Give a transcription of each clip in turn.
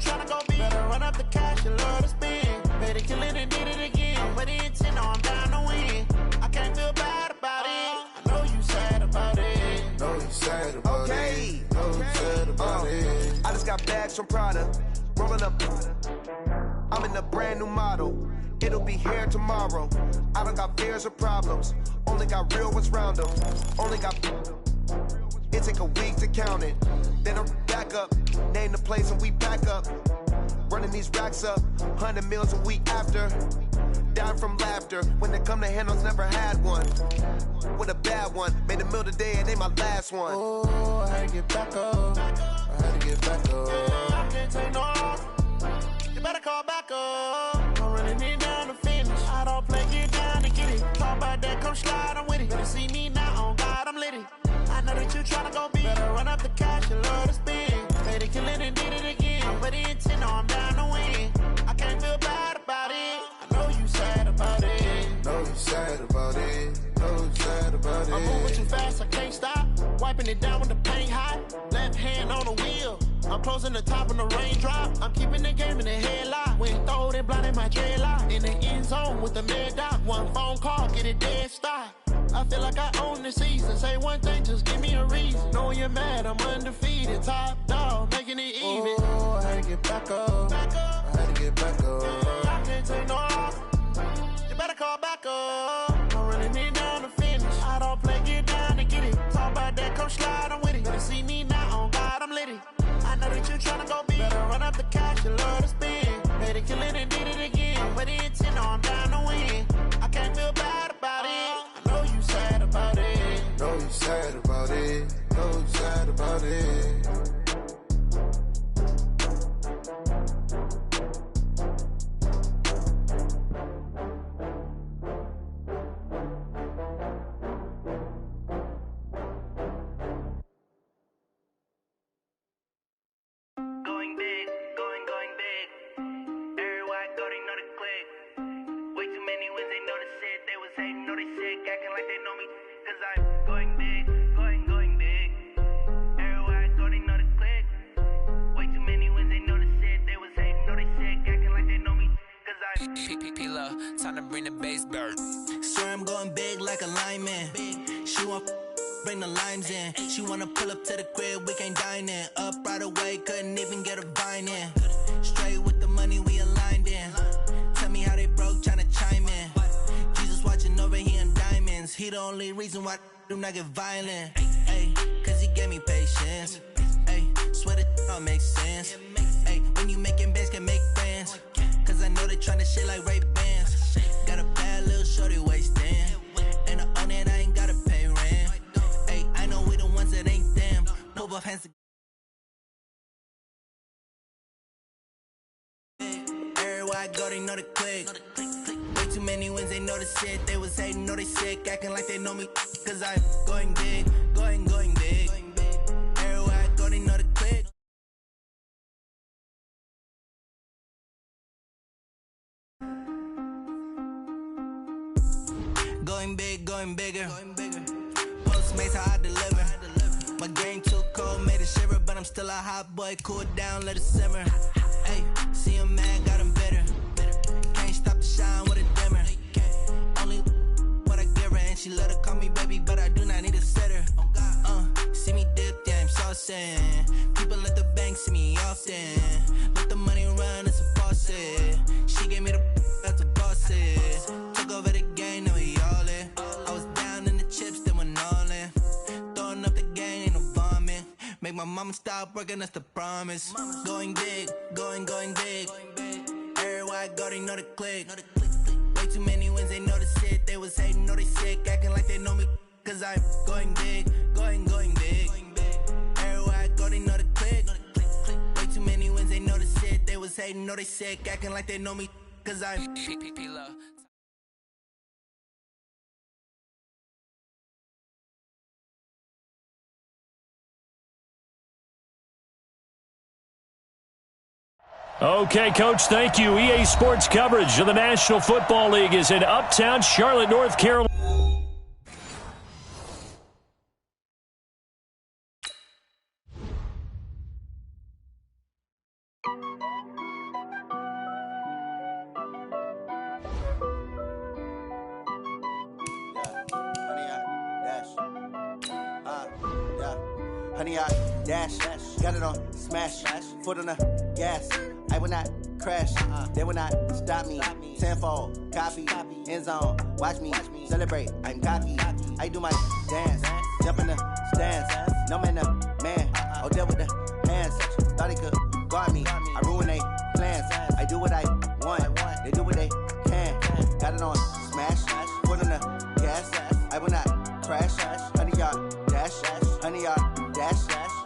tryna go big. Better run up the cash, you love to spend. Better kill it and did it again. I'm with the intent, no, I'm down to win. I can't feel bad about it. I know you sad about it. Know you sad about it. Know you sad about it. I just got bags from Prada. Rolling up. I'm in a brand new model. It'll be here tomorrow. I don't got fears or problems. Only got real ones round them. Only got. It take a week to count it. Then I'm back up. Name the place and we back up. Running these racks up. 100 meals a week after. Down from laughter. When they come to handles, never had one. With a bad one. Made a meal today and ain't my last one. Oh, I had to get back up. I had to get back up. I can't take no off. You better call back up. I'm running it down to finish. I don't play, get down to get it. Talk about that, come slide, I'm with it. Better see me now, on God, I'm lit it. I know that you tryna go big. Better run up the cash, you love to spend. Better kill it and did it again. I'm with the intent, no, I'm down to win. I can't feel bad about it. I know you sad about it. Know you sad about it. Know you sad about it. I'm moving too fast, I can't stop. Wiping it down with the paint hot. Left hand on the wheel. I'm closing the top on the raindrop. I'm keeping the game in the headlock. When throwed and blinded my dreadlock. In the end zone with the mad dot. One phone call, get it dead stop. I feel like I own the season. Say one thing, just give me a reason. Knowing you're mad, I'm undefeated. Top dog, making it even. Oh, I had to get back up. I had to get back up. I can't take no off. You better call back up. I'm running it down to finish. I don't play, get down to get it. Talk about that, come slide, I'm with it. Better see me now, on God, I'm lit it. I know that you tryna go big. Better run up the cash, you love to spend. Better kill it and did it again. I'm with the intent, no, I'm down to win. I can't feel bad about it. I know you sad about it. Know you sad about it. Know you sad about it. Going big, going big. Everywhere I go, they know the click. Way too many wins, they know the shit. They was hating, know they sick, acting like they know me. Cause I'm going big, going big. Everywhere I go, they know the click. Way too many wins, they know the shit. They was hating, know they sick, acting like they know me. Cause I'm P-P-P-Love, time to bring the bass bird. Swear I'm going big like a lineman. She want bring the limes in. She wanna pull up to the crib, we can't dine in. Up right away, couldn't even get a vine in. Straight with the money we aligned in. Tell me how they broke, tryna chime in. Jesus watching over here in diamonds. He the only reason why do not get violent. Ay, cause he gave me patience. Ay, swear that all makes sense. Ay, when you making bands, can make friends. Cause I know they tryna shit like Ray Bans. Got a bad little shorty wasting. And I own it, I ain't gotta pay rent. Ay, I know we the ones that ain't them. Pull both hands together. Everywhere I go, they know the click. Way too many wins, they know the shit. They was hating, know they sick, acting like they know me. Cause I'm going big, going big. Everywhere I go, they know the click. Going bigger. Postmates how I deliver. My game too cold, made it shiver, but I'm still a hot boy. Cool it down, let it simmer. Hey, see him mad, got him bitter. Can't stop the shine with a dimmer. Only what I give her, and she let her call me baby, but I do not need a sitter. See me dip, yeah, I'm saucing. People at the bank see me often. Let the money run, it's a faucet. She gave me the that's a boss it. Took over the game, now we all in. I was down in the chips, then went all in. Throwing up the game, ain't no vomit. Make my mama stop working, that's the promise. Going big, going big. Everywhere I go, they know the click. Way too many wins, they know the shit. They was hating, know they sick, acting like they know me. Cause I'm going big, going big. Everywhere I go, they know the click. Way too many wins, they know the shit. They was hating, know they sick, acting like they know me. Cause I'm P-P-P-Love. Okay, Coach, thank you. EA Sports coverage of the National Football League is in Uptown Charlotte, North Carolina. honey yard, dash, got it on, smash, foot on the gas. I will not crash, they will not stop me. Tenfold, copy, end zone, watch me celebrate. I'm cocky, I do my dance, jump in the stands. No man, oh, deal with the hands. Thought he could guard me, I ruin they plans. I do what I want, they do what they can. Got it on, smash, foot on the gas. I will not crash, honey yard, dash, honey yard, dash,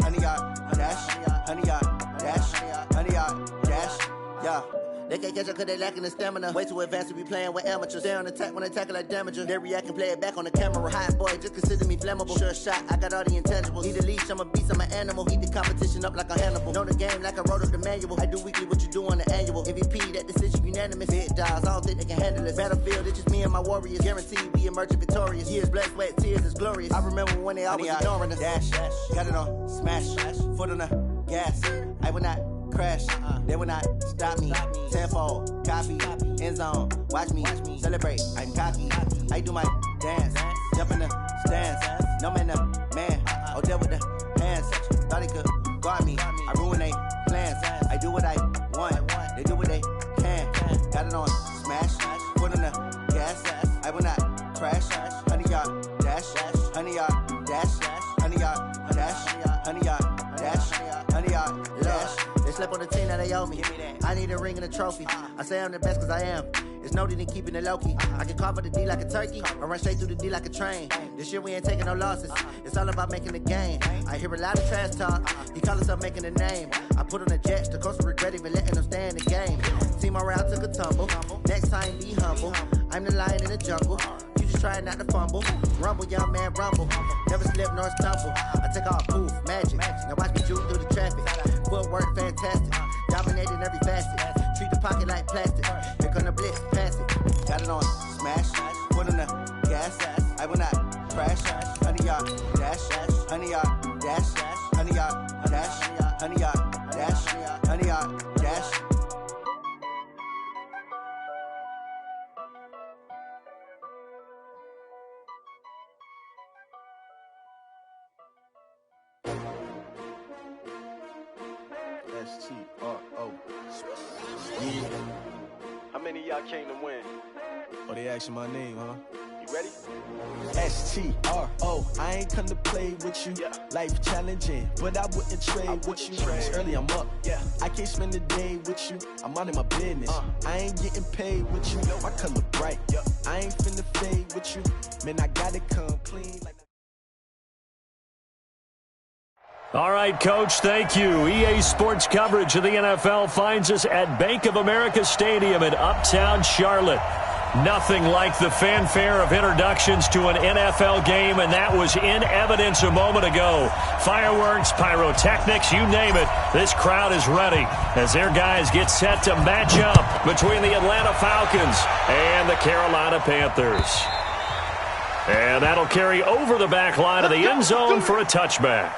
honey yard, dash, honey yard, dash, honey yard, dash, yeah. They can't catch up cause they lacking the stamina. Way too advanced to be playing with amateurs. Stay on attack when they tackle like damager. They react and play it back on the camera. Hot boy, just consider me flammable. Sure shot, I got all the intangibles. Need a leash, I'm a beast, I'm an animal. Heat the competition up like a Hannibal. Know the game like I wrote up the manual. I do weekly what you do on the annual. MVP, that decision unanimous. Big dogs, I don't think they can handle it. Battlefield, it's just me and my warriors. Guaranteed we emerging victorious. Years, blood, sweat, tears, is glorious. I remember when they always ignoring us. Dash, got it on, smash, foot on the gas. I will not crash, they will not stop me. Tenfold, copy, end zone, watch me celebrate. I'm cocky, I do my dance, jump in the stands. No man, oh, deal with the hands. Thought he could guard me, I ruin they plans. I do what I want, they do what they can. Got it on, smash, foot on the gas. I will not crash, honey yard, dash, honey yard, dash, honey yard, dash, honey yard, dash, honey yard, dash. They slept on the team that they owe me. I need a ring and a trophy. I say I'm the best cause I am. It's no need in keeping it low-key. I can carve the D like a turkey or run straight through the D like a train. This year we ain't taking no losses. It's all about making the game. I hear a lot of trash talk. He call himself making a name. I put on the Jets. The coach will regret even letting them stay in the game. Team around took a tumble. Next time be humble. I'm the lion in the jungle. You just trying not to fumble. Rumble, young man, rumble. Never slip nor stumble. I take off, poof, magic. Now watch me juke through the traffic. Footwork fantastic. Dominating every facet. Treat the pocket like plastic. Here come the blitz, pass it. Got it on, smash. Foot on the gas. I will not crash. Honey yard, dash. Honey yard, dash. Honey yard, dash. Honey yard, dash. Honey yard, dash. S-T-R-O. Yeah. How many of y'all came to win? Oh, they asking my name, huh? You ready? S-T-R-O. I ain't come to play with you. Yeah. Life challenging, but I wouldn't trade with you. It's early, I'm up. Yeah. I can't spend the day with you. I'm out in my business. I ain't getting paid with you. My color bright. Yeah. I ain't finna fade with you. Man, I gotta come clean. All right, Coach, thank you. EA Sports coverage of the NFL finds us at Bank of America Stadium in Uptown Charlotte. Nothing like the fanfare of introductions to an NFL game, and that was in evidence a moment ago. Fireworks, pyrotechnics, you name it. This crowd is ready as their guys get set to match up between the Atlanta Falcons and the Carolina Panthers. And that'll carry over the back line of the end zone for a touchback.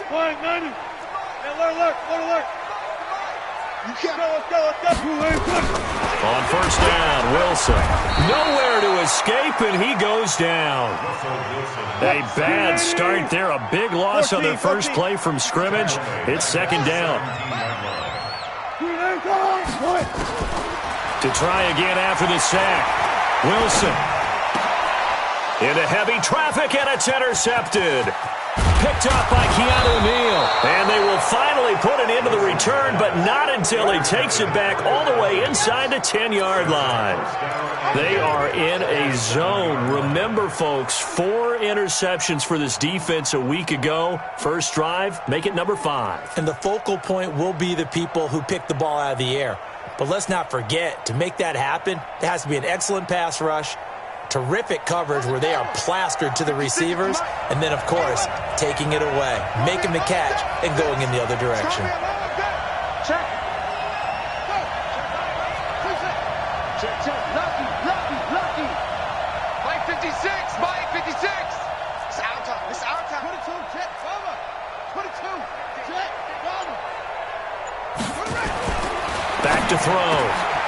Flying 90. Alert. You can't. Let's go. On first down, Wilson. Nowhere to escape, and he goes down. A bad start there. A big loss on their first play from scrimmage. It's second down. To try again after the sack. Wilson. Into heavy traffic, and it's intercepted. Picked up by Keanu Neal. And they will finally put it into the return, but not until he takes it back all the way inside the 10-yard line. They are in a zone. Remember, folks, 4 interceptions for this defense a week ago. First drive, make it number 5. And the focal point will be the people who pick the ball out of the air. But let's not forget, to make that happen, there has to be an excellent pass rush, terrific coverage where they are plastered to the receivers, and then, of course, taking it away, making the catch, and going in the other direction. Check. Lucky. 56, Mike, 56. It's our time. It's our time. 22, Jet, cover. 22, Jet, cover. Back to throw.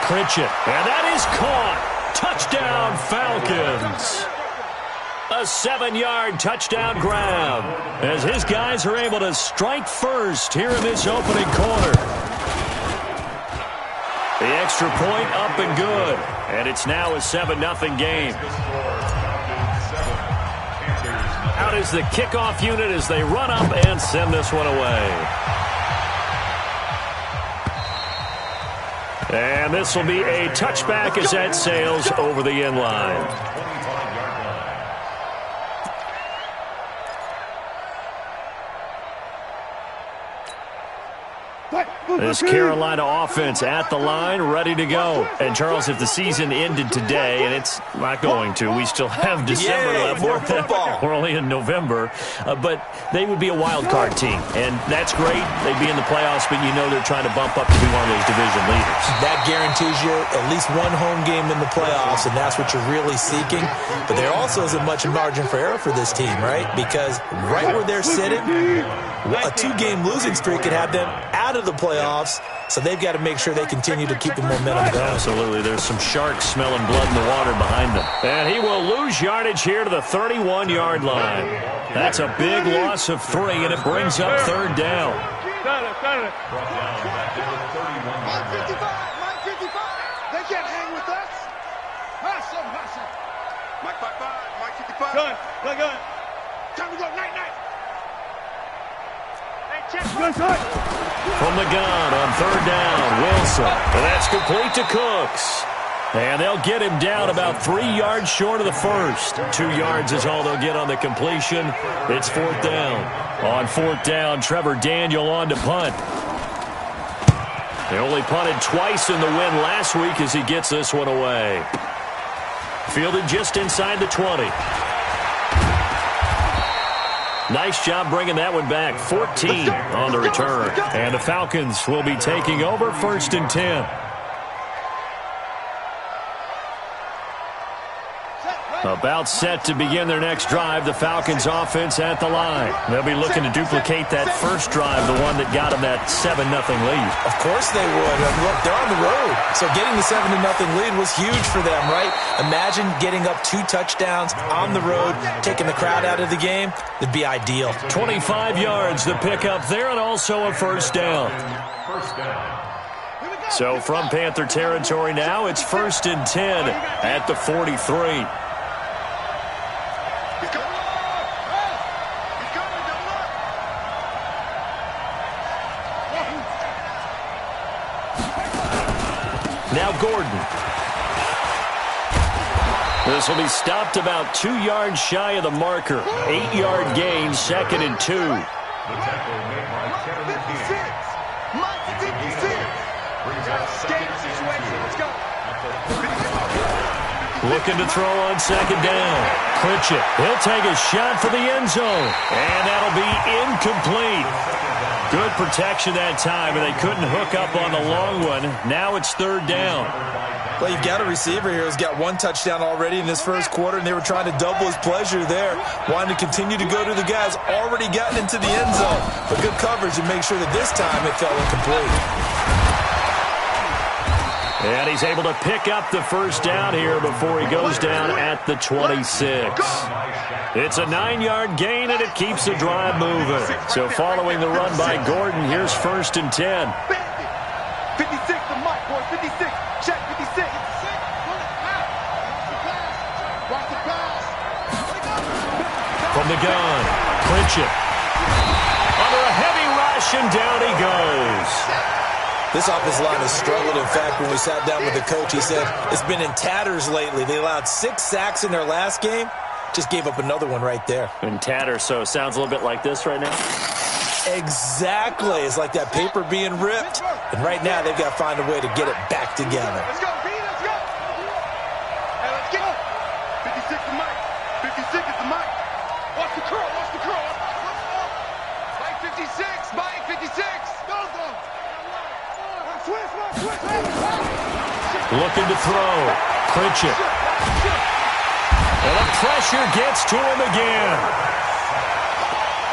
Pritchett. And that is caught. Touchdown, Falcons. A 7-yard touchdown grab as his guys are able to strike first here in this opening quarter. The extra point up and good. And it's now a 7-0 game. Out is the kickoff unit as they run up and send this one away. And this will be a touchback as that sails over the end line. This Carolina offense at the line, ready to go. And, Charles, if the season ended today, and it's not going to, we still have December left. More football. We're only in November. But they would be a wild card team. And that's great. They'd be in the playoffs, but you know they're trying to bump up to be one of those division leaders. That guarantees you at least one home game in the playoffs, and that's what you're really seeking. But there also isn't much margin for error for this team, right? Because right where they're sitting, a 2-game losing streak could have them out of the playoffs, so they've got to make sure they continue to keep the momentum going. Absolutely. There's some sharks smelling blood in the water behind them. And he will lose yardage here to the 31-yard line. That's a big loss of 3, and it brings up 3rd down. Mike 55, Mike 55. They can't hang with us. Hustle, hustle. Mike 55, Mike 55. Gun. Time to go, night. From the gun on 3rd down, Wilson. And that's complete to Cooks. And they'll get him down about 3 yards short of the first. 2 yards is all they'll get on the completion. It's 4th down. On 4th down, Trevor Daniel on to punt. They only punted twice in the win last week as he gets this one away. Fielded just inside the 20. Nice job bringing that one back. 14 on the return. And the Falcons will be taking over 1st and 10. About set to begin their next drive, the Falcons offense at the line. They'll be looking to duplicate that first drive, the one that got them that 7-0 lead. Of course they would. And look, they're on the road. So getting the 7-0 lead was huge for them, right? Imagine getting up 2 touchdowns on the road, taking the crowd out of the game. It'd be ideal. 25 yards the pickup there, and also a 1st down. So from Panther territory now, it's 1st and 10 at the 43. Now Gordon. This will be stopped about 2 yards shy of the marker. 8-yard gain, 2nd and 2. Looking to throw on 2nd down. Pritchett. He'll take a shot for the end zone. And that'll be incomplete. Good protection that time, and they couldn't hook up on the long one. Now it's 3rd down. Well, you've got a receiver here who's got 1 touchdown already in this first quarter, and they were trying to double his pleasure there. Wanted to continue to go to the guys already gotten into the end zone. But good coverage to make sure that this time it fell incomplete. And he's able to pick up the 1st down here before he goes down at the 26. It's a 9-yard gain, and it keeps the drive moving. So following the run by Gordon, here's 1st and 10. 56 to Mike, boy, 56. Check, 56. From the gun, Pritchett. Under a heavy rush, and down he goes. This offensive line has struggled. In fact, when we sat down with the coach, he said it's been in tatters lately. They allowed 6 sacks in their last game. Just gave up another one right there. In tatters, so it sounds a little bit like this right now? Exactly. It's like that paper being ripped. And right now, they've got to find a way to get it back together. Let's go, B, let's go. Hey, let's go. 56 to Mike. 56 is to Mike. Watch the curl, watch the curl. Mike 56, Mike 56. Go. Looking to throw. Pritchett. And the pressure gets to him again.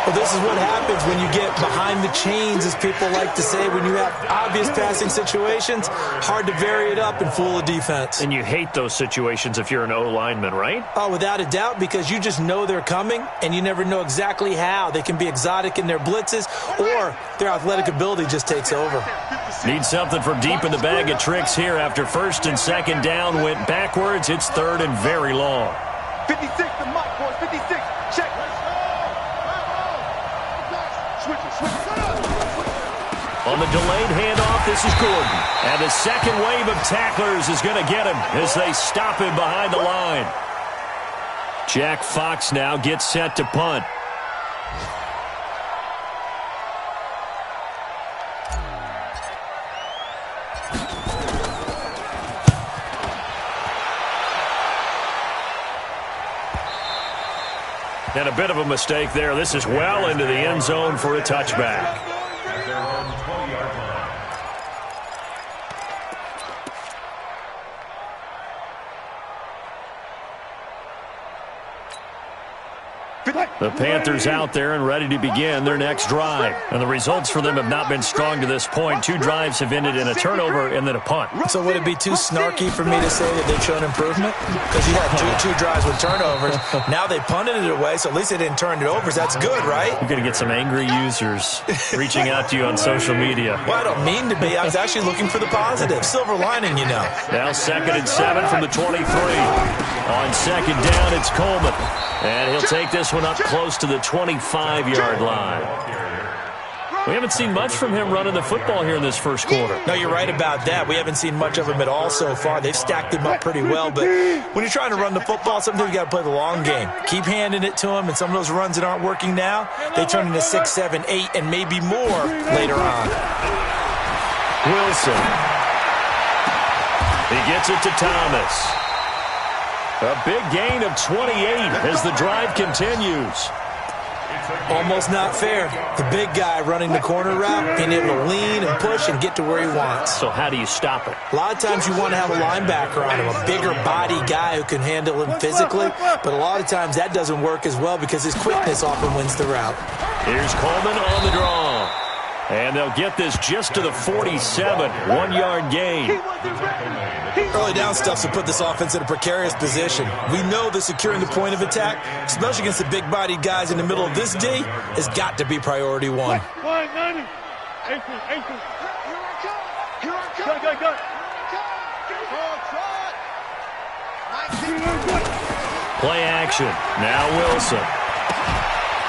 Well, this is what happens when you get behind the chains, as people like to say. When you have obvious passing situations, hard to vary it up and fool a defense. And you hate those situations if you're an O-lineman, right? Oh, without a doubt, because you just know they're coming, and you never know exactly how. They can be exotic in their blitzes, or their athletic ability just takes over. Need something from deep in the bag of tricks here after first and second down went backwards. It's third and very long. 56 to Mike, boys. 56. Check. On the delayed handoff, this is Gordon. And the second wave of tacklers is going to get him as they stop him behind the line. Jack Fox now gets set to punt. And a bit of a mistake there. This is well into the end zone for a touchback. The Panthers out there and ready to begin their next drive. And the results for them have not been strong to this point. 2 drives have ended in a turnover and then a punt. So would it be too snarky for me to say that they've shown improvement? Because you had two drives with turnovers. Now they punted it away, so at least they didn't turn it over. So that's good, right? You're going to get some angry users reaching out to you on social media. Well, I don't mean to be. I was actually looking for the positive. Silver lining, you know. Now 2nd and 7 from the 23. On second down, it's Coleman. And he'll take this one up close to the 25-yard line. We haven't seen much from him running the football here in this first quarter. No, you're right about that. We haven't seen much of him at all so far. They've stacked him up pretty well. But when you're trying to run the football, sometimes you got to play the long game. Keep handing it to him, and some of those runs that aren't working now, they turn into 6, 7, 8, and maybe more later on. Wilson. He gets it to Thomas. A big gain of 28 as the drive continues. Almost not fair. The big guy running the corner route, being able to lean and push and get to where he wants. So how do you stop it? A lot of times you want to have a linebacker on him, a bigger body guy who can handle him physically, but a lot of times that doesn't work as well because his quickness often wins the route. Here's Coleman on the draw. And they'll get this just to the 47, 1-yard gain. Early down stuff to put this offense in a precarious position. We know that securing the point of attack, especially against the big-bodied guys in the middle of this D, has got to be priority one. Play action. Now Wilson.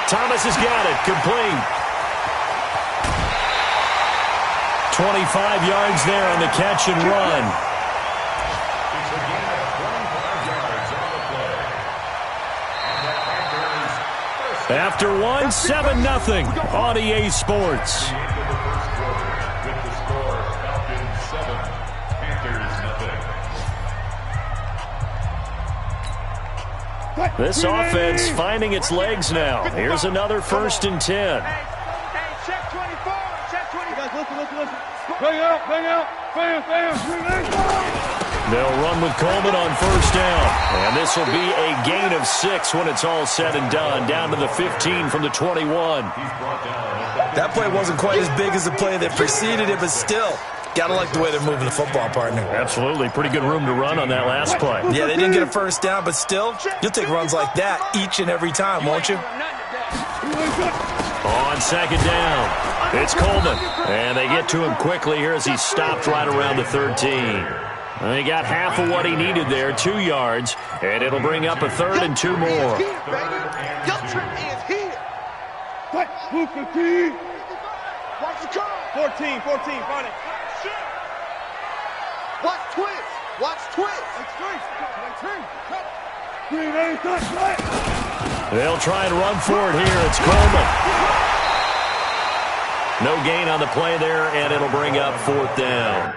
Thomas has got it. Complete. 25 yards there on the catch and run. After one, 7-0 on EA Sports. This offense finding its legs now. Here's another 1st and 10. Check 24. Check 24. Listen. Bang out. They'll run with Coleman on 1st down. And this will be a gain of 6 when it's all said and done. Down to the 15 from the 21. That play wasn't quite as big as the play that preceded it, but still, gotta like the way they're moving the football, partner. Absolutely. Pretty good room to run on that last play. Yeah, they didn't get a 1st down, but still, you'll take runs like that each and every time, won't you? On 2nd down. It's Coleman, and they get to him quickly here as he stopped right around the 13. And he got half of what he needed there, 2 yards, and it'll bring up a 3rd and 2 more. Your trip is here. Watch the curl. 14, find it. Watch twist. They'll try and run for it here. It's Coleman. No gain on the play there, and it'll bring up 4th down.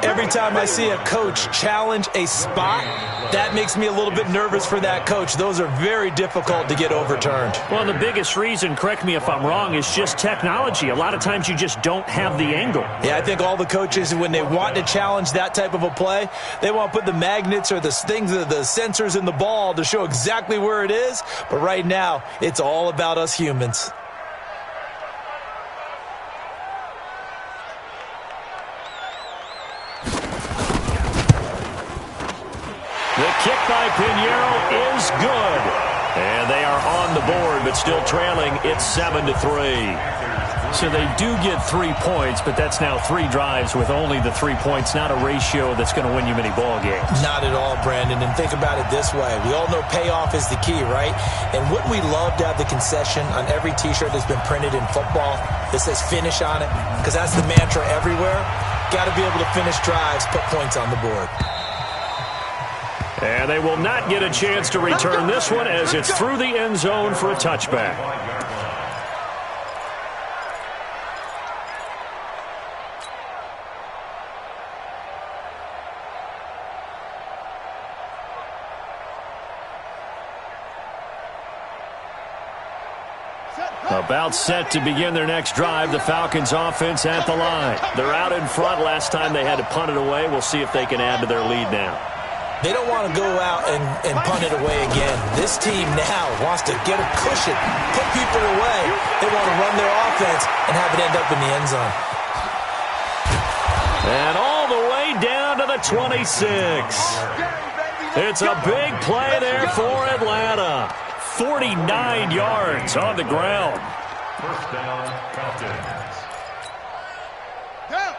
Every time I see a coach challenge a spot, That makes me a little bit nervous for that coach. Those are very difficult to get overturned. Well, the biggest reason, correct me if I'm wrong, is just technology. A lot of times you just don't have the angle. Yeah, I think all the coaches, when they want to challenge that type of a play, they want to put the magnets or the things, the sensors in the ball to show exactly where it is. But right now, it's all about us humans. The kick by Pinheiro is good. And they are on the board, but still trailing. It's 7-3. So they do get 3 points, but that's now 3 drives with only the 3 points. Not a ratio that's going to win you many ball games. Not at all, Brandon. And think about it this way. We all know payoff is the key, right? And wouldn't we love to have the concession on every T-shirt that's been printed in football that says finish on it? Because that's the mantra everywhere. Got to be able to finish drives, put points on the board. And they will not get a chance to return this one as it's through the end zone for a touchback. About set to begin their next drive, the Falcons offense at the line. They're out in front. Last time they had to punt it away. We'll see if they can add to their lead now. They don't want to go out and punt it away again. This team now wants to get a cushion, put people away. They want to run their offense and have it end up in the end zone. And all the way down to the 26. It's a big play there for Atlanta. 49 yards on the ground. First down, Falcons.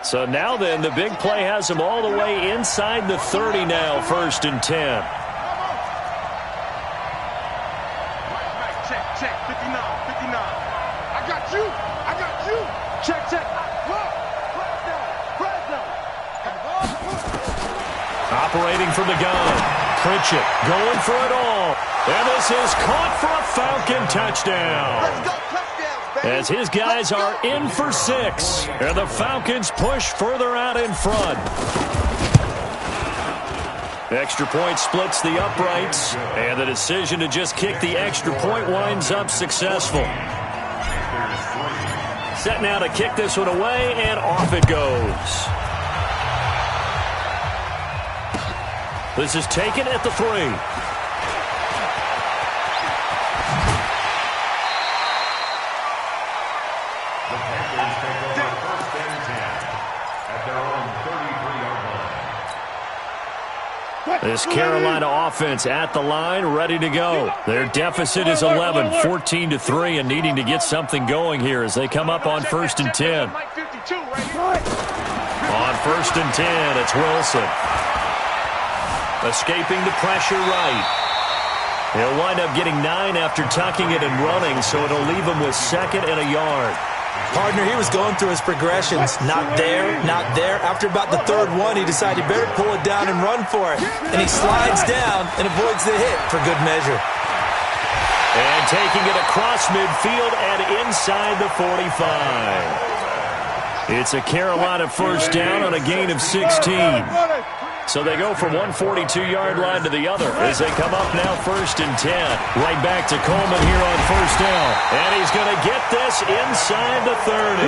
So now then, the big play has them all the way inside the 30 now, 1st and 10. Check, 59. I got you. Check. Operating from the gun. Pritchett going for it all. And this is caught for a Falcon touchdown. Let's go. As his guys are in for 6. And the Falcons push further out in front. Extra point splits the uprights. And the decision to just kick the extra point winds up successful. Set now to kick this one away, and off it goes. This is taken at the 3. This Carolina offense at the line, ready to go. Their deficit is 11, 14-3, and needing to get something going here as they come up on 1st and 10. On 1st and 10, it's Wilson. Escaping the pressure right. He'll wind up getting 9 after tucking it and running, so it'll leave him with 2nd and a yard. Partner, he was going through his progressions. Not there. After about the 3rd one, he decided he better pull it down and run for it. And he slides down and avoids the hit for good measure. And taking it across midfield and inside the 45. It's a Carolina first down on a gain of 16. So they go from one 42-yard line to the other as they come up now 1st and 10. Right back to Coleman here on 1st down. And he's going to get this inside the 30.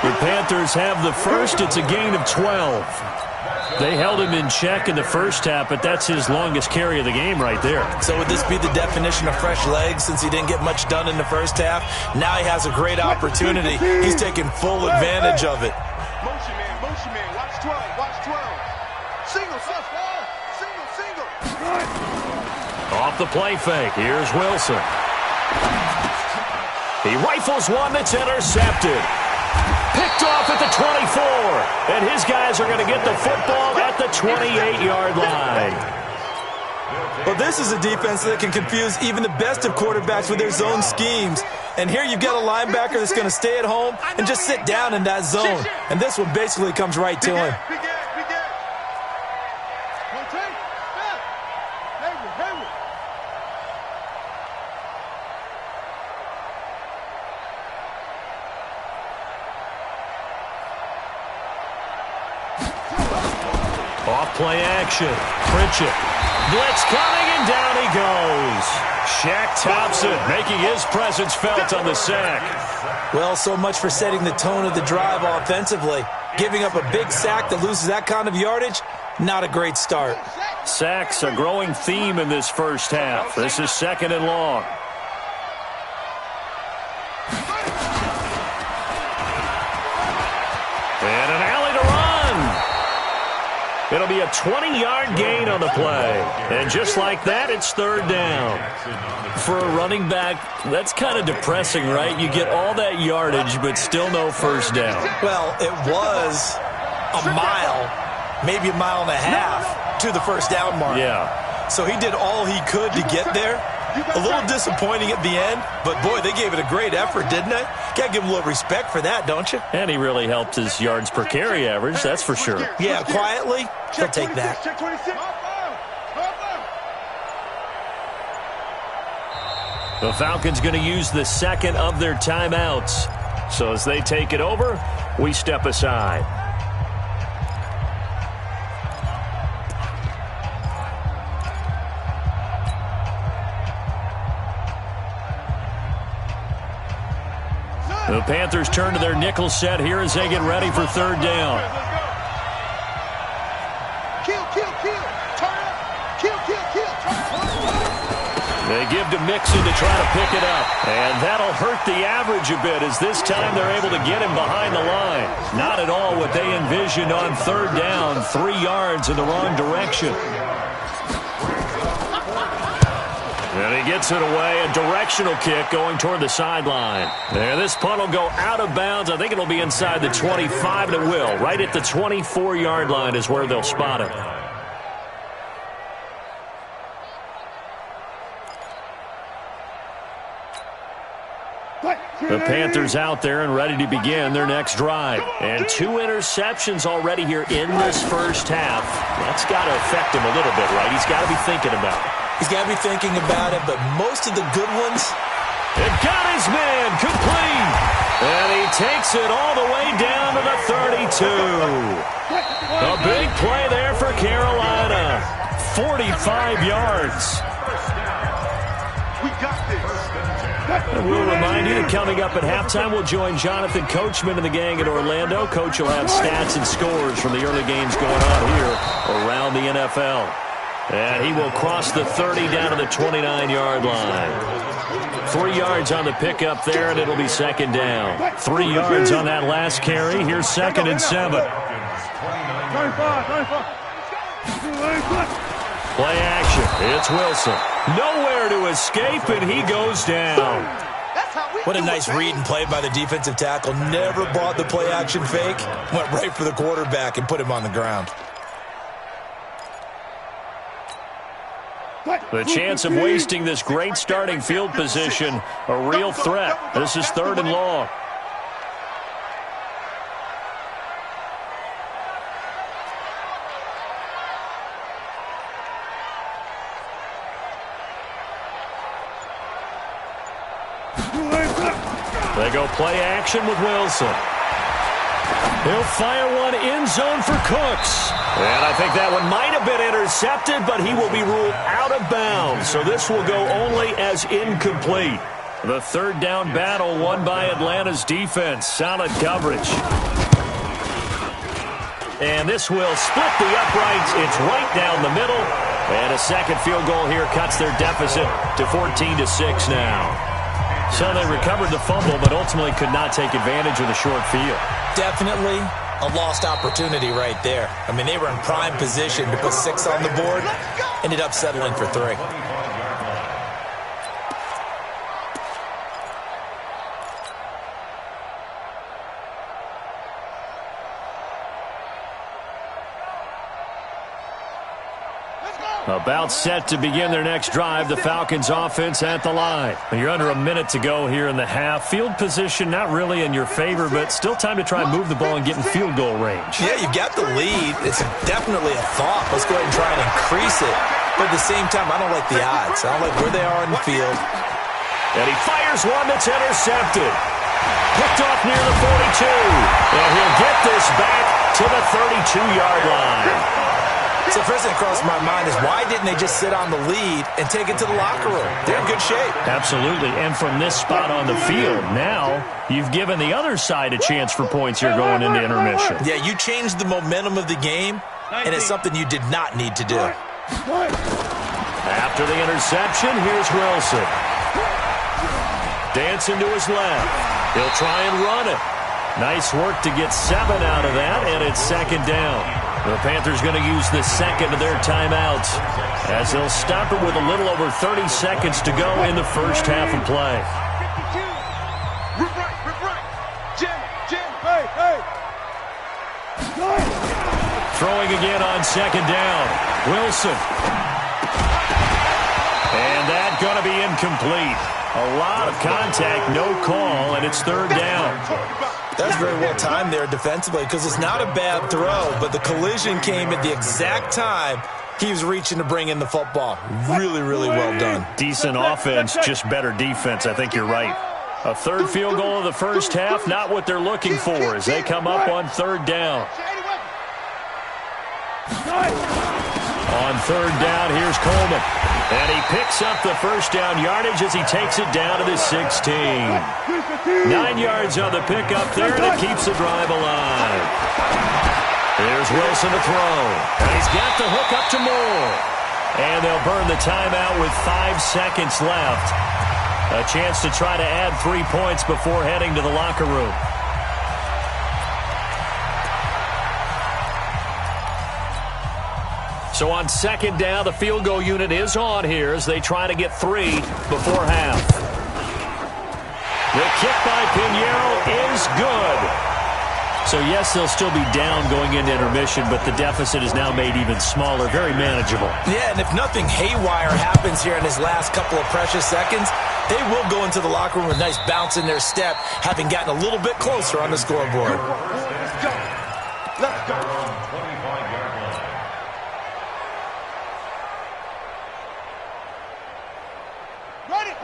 The Panthers have the first. It's a gain of 12. They held him in check in the first half, but that's his longest carry of the game right there. So would this be the definition of fresh legs since he didn't get much done in the first half? Now he has a great opportunity. He's taking full advantage of it. Motion man. Watch 12. Single. Off the play fake, here's Wilson. He rifles one that's intercepted. Picked off at the 24. And his guys are going to get the football at the 28-yard line. Well, this is a defense that can confuse even the best of quarterbacks with their zone schemes. And here you've got a linebacker that's going to stay at home and just sit down in that zone. And this one basically comes right to him. Off play action. Pritchett Blitz coming, and down he goes. Shaq Thompson making his presence felt on the sack. Well, so much for setting the tone of the drive offensively. Giving up a big sack that loses that kind of yardage, not a great start. Sacks, a growing theme in this first half. This is 2nd and long. And an alley to run. It'll be a 20-yard gain on the play. And just like that, it's 3rd down. For a running back, that's kind of depressing, right? You get all that yardage, but still no first down. Well, it was a mile, maybe a mile and a half to the first down mark. Yeah. So he did all he could to get there. A little disappointing at the end, but boy, they gave it a great effort, didn't they? Got to give him a little respect for that, don't you? And he really helped his yards per carry average, that's for sure. Yeah, quietly, he'll take that. The Falcons going to use the 2nd of their timeouts. So as they take it over, we step aside. The Panthers turn to their nickel set here as they get ready for 3rd down. Kill. Turn up. Kill. They give to Mixon to try to pick it up. And that'll hurt the average a bit as this time they're able to get him behind the line. Not at all what they envisioned on 3rd down. 3 yards in the wrong direction. And he gets it away, a directional kick going toward the sideline. And this punt will go out of bounds. I think it'll be inside the 25, and it will. Right at the 24-yard line is where they'll spot it. The Panthers out there and ready to begin their next drive. And 2 interceptions already here in this first half. That's got to affect him a little bit, right? He's got to be thinking about it. He's got to be thinking about it, but most of the good ones. It got his man complete. And he takes it all the way down to the 32. A big play there for Carolina. 45 yards. We got this. And we'll remind you that coming up at halftime, we'll join Jonathan Coachman and the gang in Orlando. Coach will have stats and scores from the early games going on here around the NFL. And he will cross the 30 down to the 29-yard line. 3 yards on the pickup there, and it'll be 2nd down. 3 yards on that last carry. Here's 2nd and 7. Play action. It's Wilson. Nowhere to escape, and he goes down. What a nice read and play by the defensive tackle. Never bought the play action fake. Went right for the quarterback and put him on the ground. The chance of wasting this great starting field position, a real threat. This is 3rd and long. They go play action with Wilson. He'll fire one end zone for Cooks. And I think that one might have been intercepted, but he will be ruled out of bounds. So this will go only as incomplete. The 3rd down battle won by Atlanta's defense. Solid coverage. And this will split the uprights. It's right down the middle. And a second field goal here cuts their deficit to 14-6 now. So they recovered the fumble, but ultimately could not take advantage of the short field. Definitely a lost opportunity right there. I mean, they were in prime position to put 6 on the board. Ended up settling for 3. About set to begin their next drive, the Falcons offense at the line. You're under a minute to go here in the half. Field position not really in your favor, but still time to try and move the ball and get in field goal range. Yeah, you've got the lead. It's definitely a thought. Let's go ahead and try and increase it. But at the same time, I don't like the odds. I don't like where they are on the field. And he fires one that's intercepted. Picked off near the 42. And he'll get this back to the 32-yard line. So the first thing that crossed my mind is why didn't they just sit on the lead and take it to the locker room? They're in good shape. Absolutely. And from this spot on the field, now you've given the other side a chance for points here going into intermission. Yeah, you changed the momentum of the game, and it's something you did not need to do. After the interception, here's Wilson. Dancing to his left. He'll try and run it. Nice work to get 7 out of that, and it's second down. The Panthers going to use the second of their timeouts as they'll stop it with a little over 30 seconds to go in the first half of play. Rip right. Jim. Hey. Throwing again on second down. Wilson. And that's going to be incomplete. A lot of contact, no call, and it's third down. That's very well timed there defensively because it's not a bad throw, but the collision came at the exact time he was reaching to bring in the football. Really, really well done. Decent offense, just better defense. I think you're right. A third field goal of the first half, not what they're looking for as they come up on third down. On third down, here's Coleman. And he picks up the first down yardage as he takes it down to the 16. 9 yards on the pickup there, and it keeps the drive alive. Here's Wilson to throw. And he's got the hook up to Moore. And they'll burn the timeout with 5 seconds left. A chance to try to add 3 points before heading to the locker room. So on second down, the field goal unit is on here as they try to get 3 before half. The kick by Pinheiro is good. So, yes, they'll still be down going into intermission, but the deficit is now made even smaller, very manageable. Yeah, and if nothing haywire happens here in his last couple of precious seconds, they will go into the locker room with a nice bounce in their step, having gotten a little bit closer on the scoreboard. Let's go.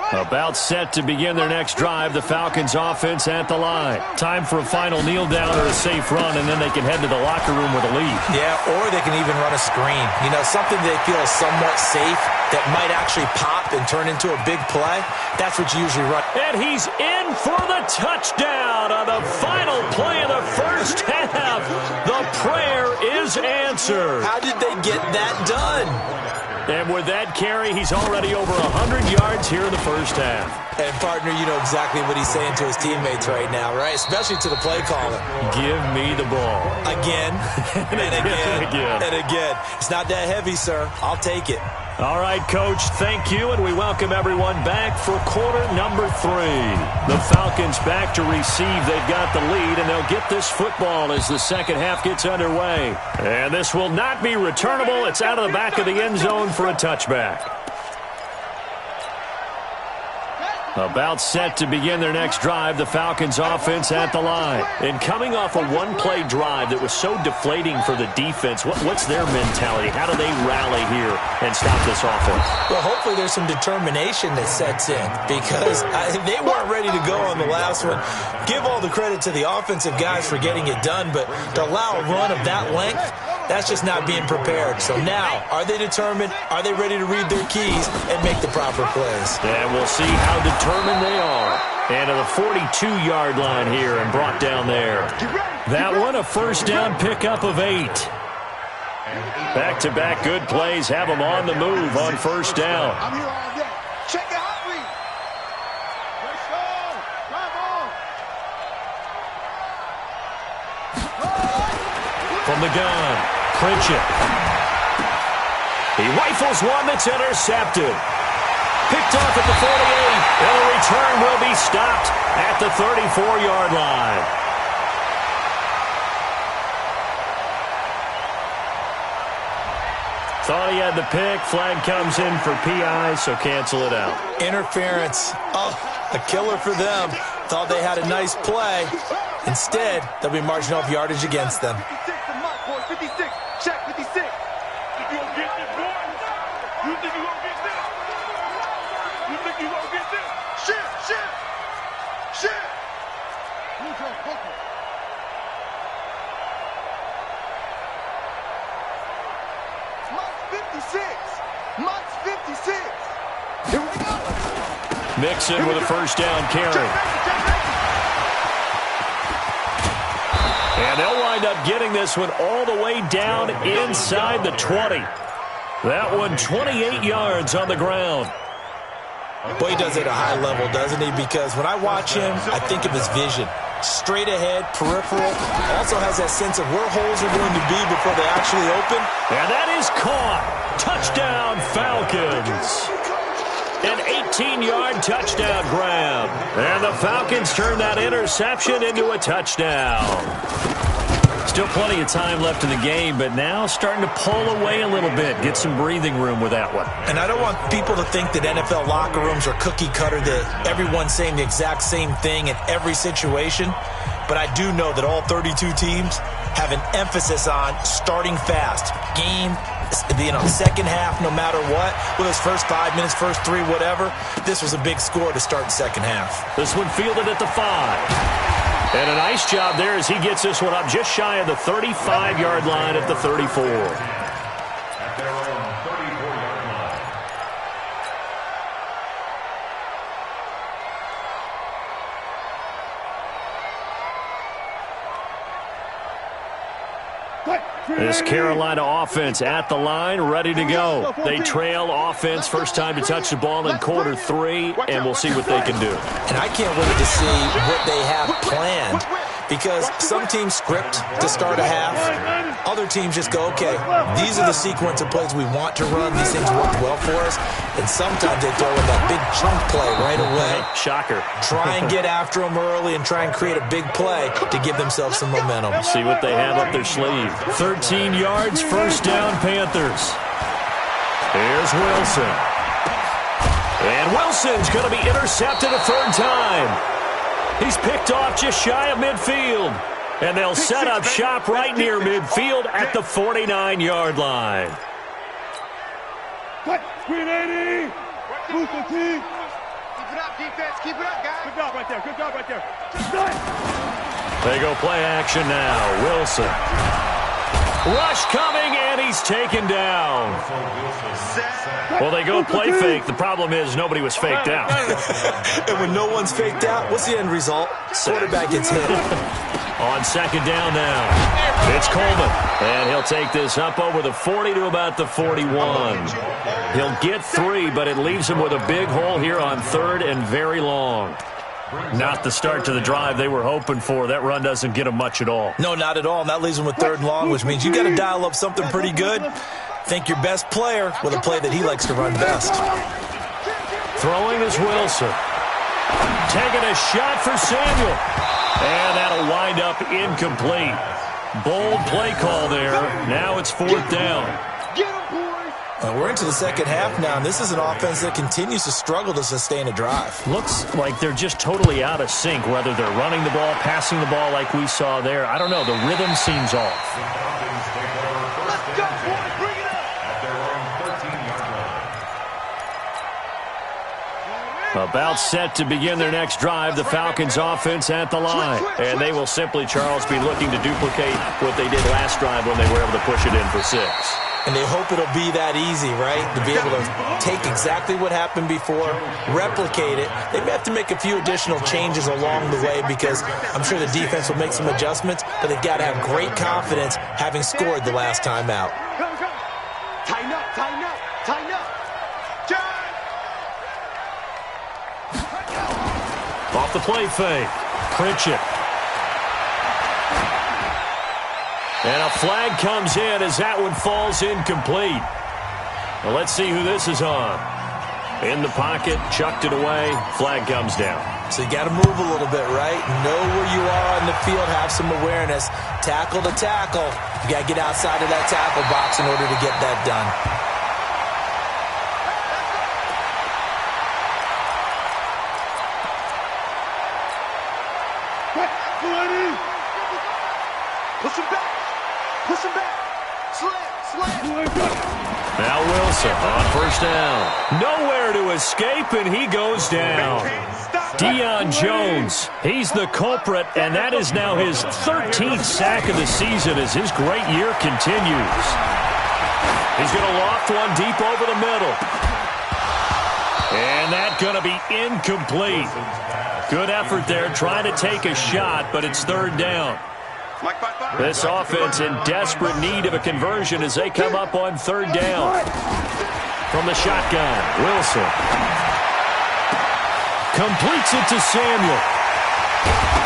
About set to begin their next drive, the Falcons offense at the line. Time for a final kneel down or a safe run, and then they can head to the locker room with a lead. Yeah, or they can even run a screen. You know, something they feel is somewhat safe that might actually pop and turn into a big play. That's what you usually run. And he's in for the touchdown on the final play of the first half. The prayer is answered. How did they get that done? And with that carry, he's already over 100 yards here in the first half. And, partner, you know exactly what he's saying to his teammates right now, right? Especially to the play caller. Give me the ball. Again, and again, and again. It's not that heavy, sir. I'll take it. All right, Coach, thank you, and we welcome everyone back for quarter number 3. The Falcons back to receive. They've got the lead, and they'll get this football as the second half gets underway. And this will not be returnable. It's out of the back of the end zone for a touchback. About set to begin their next drive, the Falcons offense at the line. And coming off a one-play drive that was so deflating for the defense, what's their mentality? How do they rally here and stop this offense? Well, hopefully there's some determination that sets in because they weren't ready to go on the last one. Give all the credit to the offensive guys for getting it done, but to allow a run of that length, that's just not being prepared. So now, are they determined? Are they ready to read their keys and make the proper plays? And we'll see how determined they are. And to the 42-yard line here and brought down there. That one, a first down pickup of 8. Back-to-back good plays have them on the move on first down. I'm here all day. Check it out, read. Let's go. Drive on. From the gun, Pritchett. He rifles one that's intercepted. Picked off at the 48, and the return will be stopped at the 34-yard line. Thought he had the pick. Flag comes in for PI, so cancel it out. Interference. Oh, a killer for them. Thought they had a nice play. Instead, they'll be marching off yardage against them. 56 to Mike, boy. 56. Check 56. Think you gonna get this, boy? You think you gonna get this? You think you gonna get this? Shit. Who's your fucker? Mixon with a first down carry. And they'll wind up getting this one all the way down inside the 20. That one 28 yards on the ground. Boy, he does it at a high level, doesn't he? Because when I watch him, I think of his vision. Straight ahead, peripheral. Also has that sense of where holes are going to be before they actually open. And that is caught. Touchdown, Falcons. An 18-yard touchdown grab. And the Falcons turn that interception into a touchdown. Still plenty of time left in the game, but now starting to pull away a little bit. Get some breathing room with that one. And I don't want people to think that NFL locker rooms are cookie cutter, that everyone's saying the exact same thing in every situation. But I do know that all 32 teams have an emphasis on starting fast. Second half, no matter what, with his first 5 minutes, first 3, whatever, this was a big score to start the second half. This one fielded at the 5. And a nice job there as he gets this one up just shy of the 35-yard line at the 34. At their own 34-yard line. This Carolina offense at the line, ready to go. They trail offense, first time to touch the ball in quarter 3, and we'll see what they can do. And I can't wait to see what they have planned, because some teams script to start a half. Other teams just go, okay, these are the sequence of plays we want to run. These things worked well for us. And sometimes they throw in that big chunk play right away. Shocker. Try and get after them early and try and create a big play to give themselves some momentum. See what they have up their sleeve. 13 yards, first down, Panthers. Here's Wilson. And Wilson's going to be intercepted a third time. He's picked off just shy of midfield. And they'll set up shop right near midfield at the 49-yard line. Green 80. Boost the team. Keep it up, defense. Keep it up, guys. Good job right there. Good job right there. They go play action now. Wilson. Rush coming, and he's taken down. Well, they go play fake. The problem is nobody was faked out. And when no one's faked out, what's the end result? Quarterback gets hit. On second down now, it's Coleman. And he'll take this up over the 40 to about the 41. He'll get 3, but it leaves him with a big hole here on third and very long. Not the start to the drive they were hoping for. That run doesn't get them much at all. No, not at all. And that leaves them with third and long, which means you got to dial up something pretty good. Think your best player with a play that he likes to run best. Throwing is Wilson. Taking a shot for Samuel. And that'll wind up incomplete. Bold play call there. Now it's fourth down. We're into the second half now, and this is an offense that continues to struggle to sustain a drive. Looks like they're just totally out of sync, whether they're running the ball, passing the ball like we saw there. I don't know. The rhythm seems off. Let's go, boys. Bring it up. At their own 13-yard line. About set to begin their next drive, the Falcons offense at the line. And they will simply, Charles, be looking to duplicate what they did last drive when they were able to push it in for 6. And they hope it'll be that easy, right? To be able to take exactly what happened before, replicate it. They may have to make a few additional changes along the way because I'm sure the defense will make some adjustments, but they've got to have great confidence having scored the last time out. Tighten up, tighten up, tighten up. Off the play fake. Pritchett. And a flag comes in as that one falls incomplete. Well, let's see who this is on. In the pocket, chucked it away, flag comes down. So you got to move a little bit, right? Know where you are on the field, have some awareness. Tackle to tackle. You got to get outside of that tackle box in order to get that done. Push him back. Push him back. Slam. Now Wilson on first down. Nowhere to escape, and he goes down. Deion Jones, he's the culprit, and that is now his 13th sack of the season as his great year continues. He's going to loft one deep over the middle. And that's going to be incomplete. Good effort there, trying to take a shot, but it's third down. This offense in desperate need of a conversion as they come up on third down. From the shotgun, Wilson completes it to Samuel.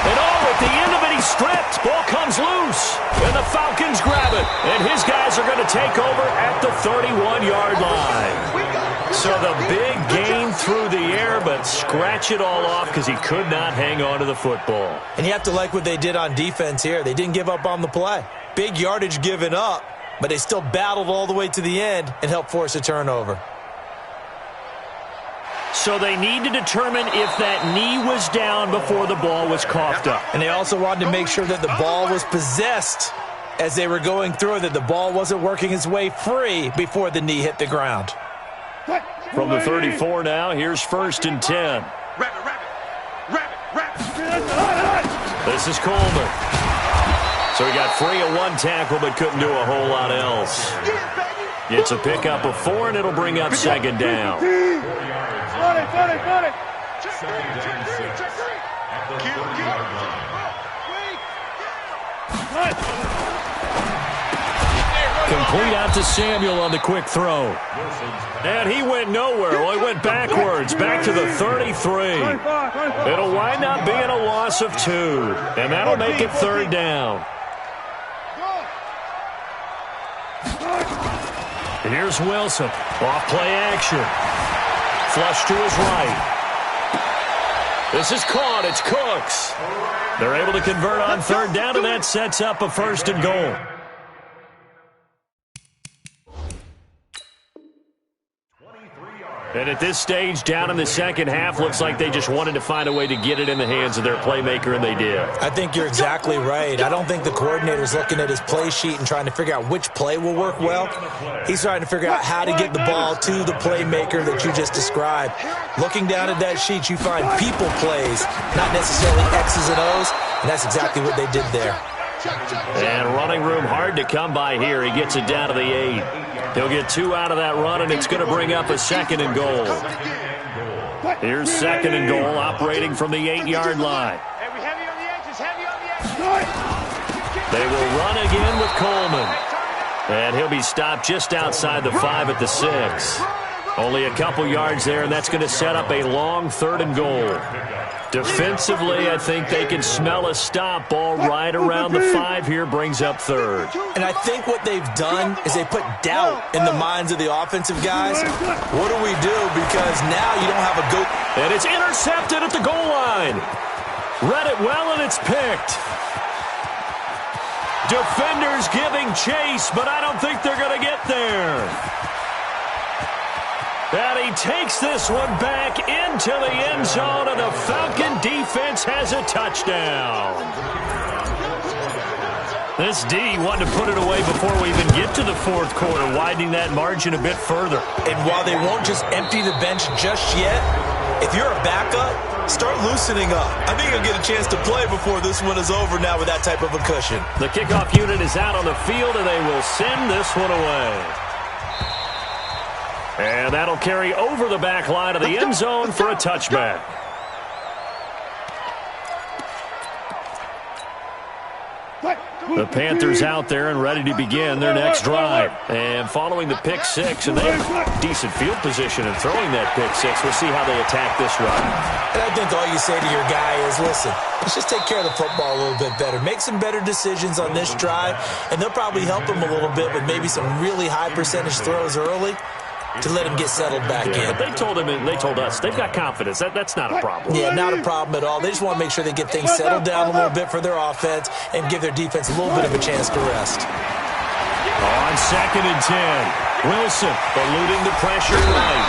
And at the end of it, he's stripped. Ball comes loose. And the Falcons grab it. And his guys are going to take over at the 31-yard line. So the big gain through the air, but scratch it all off because he could not hang on to the football. And you have to like what they did on defense here. They didn't give up on the play. Big yardage given up, but they still battled all the way to the end and helped force a turnover. So they need to determine if that knee was down before the ball was coughed up. And they also wanted to make sure that the ball was possessed as they were going through, that the ball wasn't working its way free before the knee hit the ground. From the 34 now, here's 1st and 10. This is Coleman. So he got free of one tackle but couldn't do a whole lot else. It's a pickup of 4, and it'll bring up 2nd down. Complete out to Samuel on the quick throw. And he went nowhere. Well, he went backwards, back to the 33. It'll wind up being a loss of 2, and that'll make it 3rd down. And here's Wilson. Off play action. Flush to his right. This is caught. It's Cooks. They're able to convert on 3rd down, and that sets up a 1st and goal. And at this stage, down in the second half, looks like they just wanted to find a way to get it in the hands of their playmaker, and they did. I think you're exactly right. I don't think the coordinator's looking at his play sheet and trying to figure out which play will work well. He's trying to figure out how to get the ball to the playmaker that you just described. Looking down at that sheet, you find people plays, not necessarily X's and O's, and that's exactly what they did there. And running room hard to come by here. He gets it down to the 8. He'll get 2 out of that run, and it's going to bring up a 2nd and goal. Here's 2nd and goal, operating from the 8-yard line. They will run again with Coleman. And he'll be stopped just outside the 5 at the 6. Only a couple yards there, and that's going to set up a long 3rd and goal. Defensively, I think they can smell a stop ball right around the 5 here, brings up 3rd. And I think what they've done is they put doubt in the minds of the offensive guys. What do we do? Because now you don't have a go. And it's intercepted at the goal line. Read it well, and it's picked. Defenders giving chase, but I don't think they're going to get there. And he takes this one back into the end zone, and the Falcon defense has a touchdown. This D wanted to put it away before we even get to the 4th quarter, widening that margin a bit further. And while they won't just empty the bench just yet, if you're a backup, start loosening up. I think you'll get a chance to play before this one is over now with that type of a cushion. The kickoff unit is out on the field, and they will send this one away. And that'll carry over the back line of the end zone for a touchback. The Panthers out there and ready to begin their next drive. And following the pick 6, and they have decent field position in throwing that pick 6. We'll see how they attack this run. And I think all you say to your guy is, listen, let's just take care of the football a little bit better. Make some better decisions on this drive, and they'll probably help him a little bit with maybe some really high percentage throws early to let him get settled back in. But they told him, and they told us, they've got confidence. That's not a problem. Yeah, not a problem at all. They just want to make sure they get things settled down a little bit for their offense and give their defense a little bit of a chance to rest. On 2nd and 10, Wilson eluding the pressure right.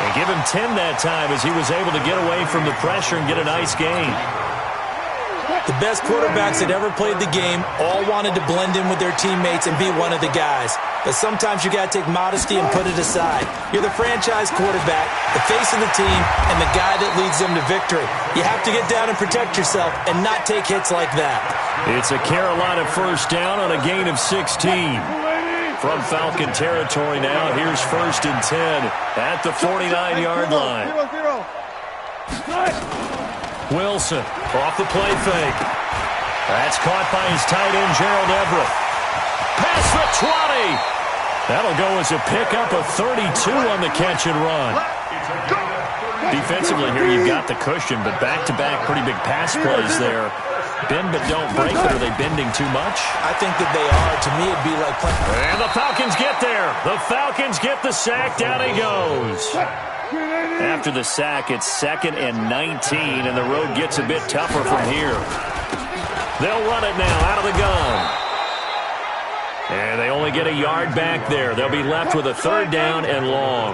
They give him 10 that time as he was able to get away from the pressure and get a nice gain. The best quarterbacks that ever played the game all wanted to blend in with their teammates and be one of the guys. But sometimes you got to take modesty and put it aside. You're the franchise quarterback, the face of the team, and the guy that leads them to victory. You have to get down and protect yourself and not take hits like that. It's a Carolina 1st down on a gain of 16. from Falcon territory now. Here's 1st and 10 at the 49-yard line. Wilson off the play fake. That's caught by his tight end, Gerald Everett. Past the 20. That'll go as a pickup of 32 on the catch and run. Defensively here, you've got the cushion, but back-to-back pretty big pass plays there. Bend but don't break, but are they bending too much? I think that they are. To me, it'd be like playing. And the Falcons get there. The Falcons get the sack. Down he goes. After the sack, it's 2nd and 19, and the road gets a bit tougher from here. They'll run it now out of the gun. And they only get a yard back there. They'll be left with a 3rd down and long.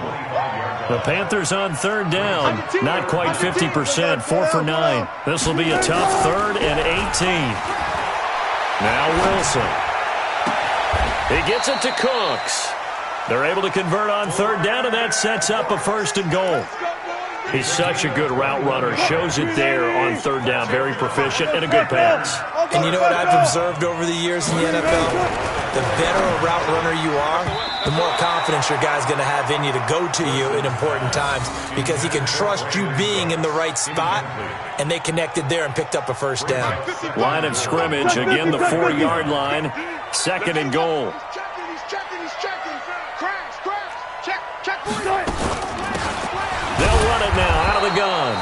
The Panthers on 3rd down. Not quite 50%. 4 for 9. This will be a tough 3rd and 18. Now Wilson. He gets it to Cooks. They're able to convert on 3rd down, and that sets up a 1st and goal. He's such a good route runner. Shows it there on 3rd down. Very proficient and a good pass. And you know what I've observed over the years in the NFL? The better a route runner you are, the more confidence your guy's going to have in you to go to you in important times because he can trust you being in the right spot, and they connected there and picked up a 1st down. Line of scrimmage, again the 4-yard line. 2nd and goal. They'll run it now out of the gun.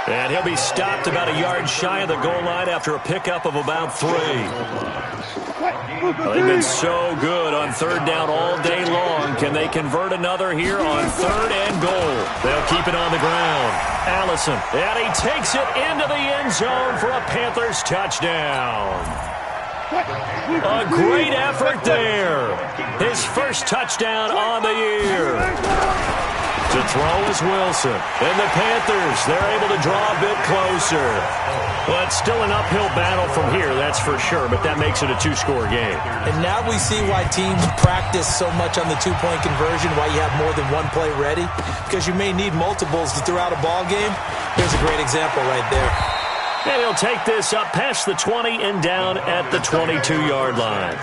And he'll be stopped about a yard shy of the goal line after a pickup of about 3. Well, they've been so good on 3rd down all day long. Can they convert another here on 3rd and goal? They'll keep it on the ground. Allison, and he takes it into the end zone for a Panthers touchdown. A great effort there. His first touchdown on the year. To throw is Wilson. And the Panthers, they're able to draw a bit closer. Well, it's still an uphill battle from here, that's for sure, but that makes it a 2-score game. And now we see why teams practice so much on the 2-point conversion, why you have more than one play ready, because you may need multiples to throw out a ball game. Here's a great example right there. And he'll take this up past the 20 and down at the 22-yard line.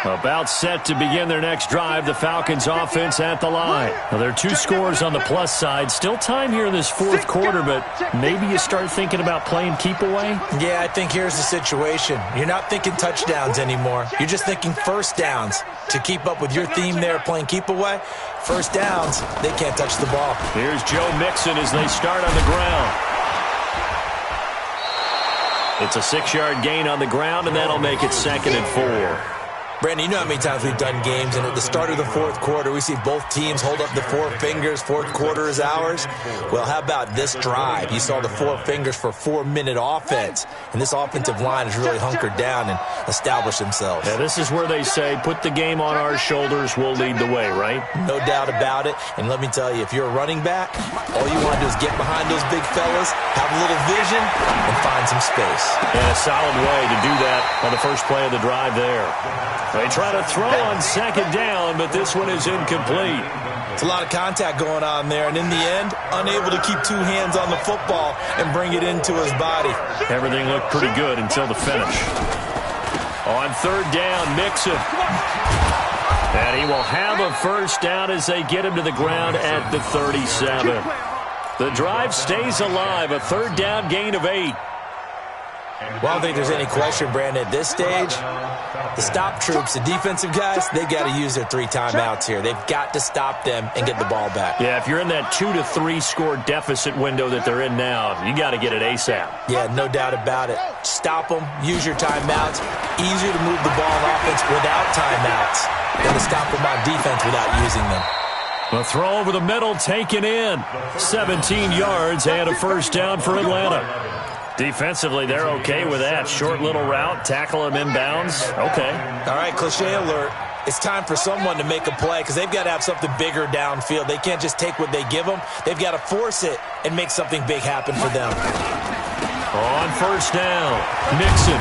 About set to begin their next drive, the Falcons offense at the line. Now, there are 2 scores on the plus side. Still time here in this 4th quarter, but maybe you start thinking about playing keep away? Yeah, I think here's the situation. You're not thinking touchdowns anymore. You're just thinking 1st downs. To keep up with your theme there, playing keep away, 1st downs, they can't touch the ball. Here's Joe Mixon as they start on the ground. It's a 6-yard gain on the ground, and that'll make it 2nd and 4. Brandon, you know how many times we've done games, and at the start of the 4th quarter, we see both teams hold up the 4 fingers, 4th quarter is ours. Well, how about this drive? You saw the 4 fingers for 4-minute offense, and this offensive line has really hunkered down and established themselves. Yeah, this is where they say, put the game on our shoulders, we'll lead the way, right? No doubt about it, and let me tell you, if you're a running back, all you want to do is get behind those big fellas, have a little vision, and find some space. And a solid way to do that on the first play of the drive there. They try to throw on 2nd down, but this one is incomplete. It's a lot of contact going on there, and in the end, unable to keep 2 hands on the football and bring it into his body. Everything looked pretty good until the finish. On 3rd down, Mixon. And he will have a 1st down as they get him to the ground at the 37. The drive stays alive, a 3rd down gain of 8. Well, I don't think there's any question, Brandon, at this stage, the stop troops, the defensive guys, they've got to use their 3 timeouts here. They've got to stop them and get the ball back. Yeah, if you're in that 2 to 3 score deficit window that they're in now, you got to get it ASAP. Yeah, no doubt about it. Stop them, use your timeouts. Easier to move the ball on offense without timeouts than to stop them on defense without using them. A throw over the middle taken in. 17 yards and a 1st down for Atlanta. Defensively, they're okay with that. Short little route, tackle him inbounds. Okay. All right, cliche alert. It's time for someone to make a play because they've got to have something bigger downfield. They can't just take what they give them. They've got to force it and make something big happen for them. On 1st down, Mixon.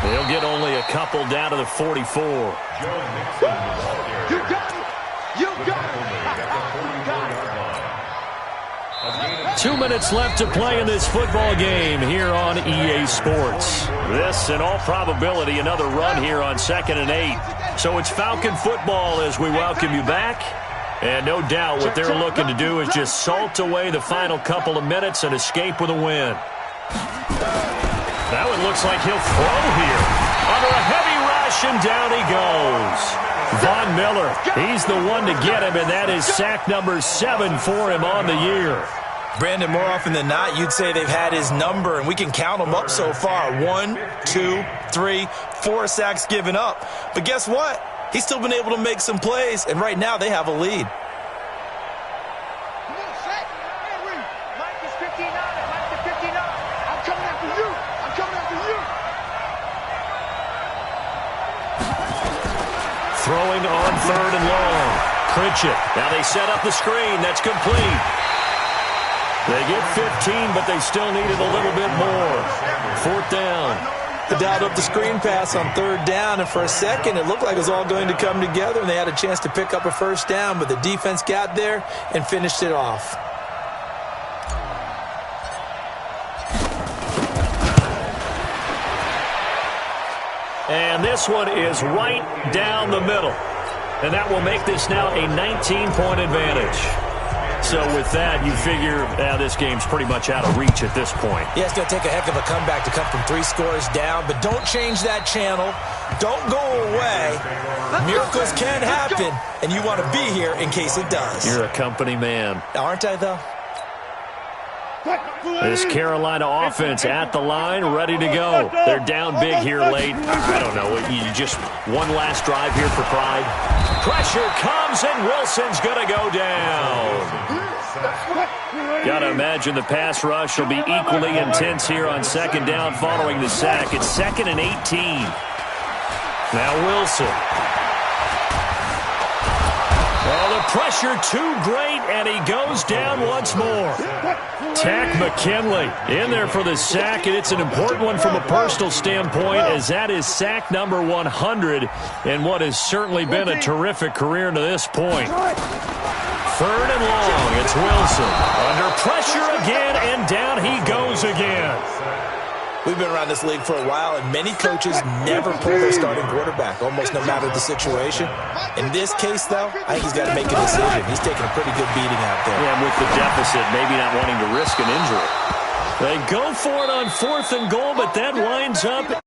They'll get only a couple down to the 44. You got it! You got it! 2 minutes left to play in this football game here on EA Sports. This, in all probability, another run here on 2nd and 8. So it's Falcon football as we welcome you back. And no doubt what they're looking to do is just salt away the final couple of minutes and escape with a win. That one looks like he'll throw here. Under a heavy rush, and down he goes. Von Miller, he's the one to get him, and that is sack number 7 for him on the year. Brandon, more often than not, you'd say they've had his number, and we can count them up so far. 1, 2, 3, 4 sacks given up. But guess what? He's still been able to make some plays, and right now they have a lead. Throwing on 3rd and long. Pritchett. Now they set up the screen. That's complete. They get 15, but they still needed a little bit more. 4th down. They dialed up the screen pass on 3rd down, and for a second it looked like it was all going to come together, and they had a chance to pick up a 1st down, but the defense got there and finished it off. And this one is right down the middle. And that will make this now a 19-point advantage. So with that, you figure this game's pretty much out of reach at this point. Yeah, it's going to take a heck of a comeback to come from 3 scores down, but don't change that channel. Don't go away. Miracles can happen, and you want to be here in case it does. You're a company man. Aren't I, though? This Carolina offense at the line, ready to go. They're down big here late. I don't know. You just one last drive here for pride. Pressure comes, and Wilson's going to go down. Got to imagine the pass rush will be equally intense here on 2nd down following the sack. It's 2nd and 18. Now Wilson. Oh, the pressure too great, and he goes down once more. Tack McKinley in there for the sack, and it's an important one from a personal standpoint, as that is sack number 100 in what has certainly been a terrific career to this point. 3rd and long, it's Wilson. Under pressure again, and down he goes again. We've been around this league for a while, and many coaches never pull their starting quarterback, almost no matter the situation. In this case, though, I think he's got to make a decision. He's taking a pretty good beating out there. Yeah, with the deficit, maybe not wanting to risk an injury. They go for it on 4th and goal, but that winds up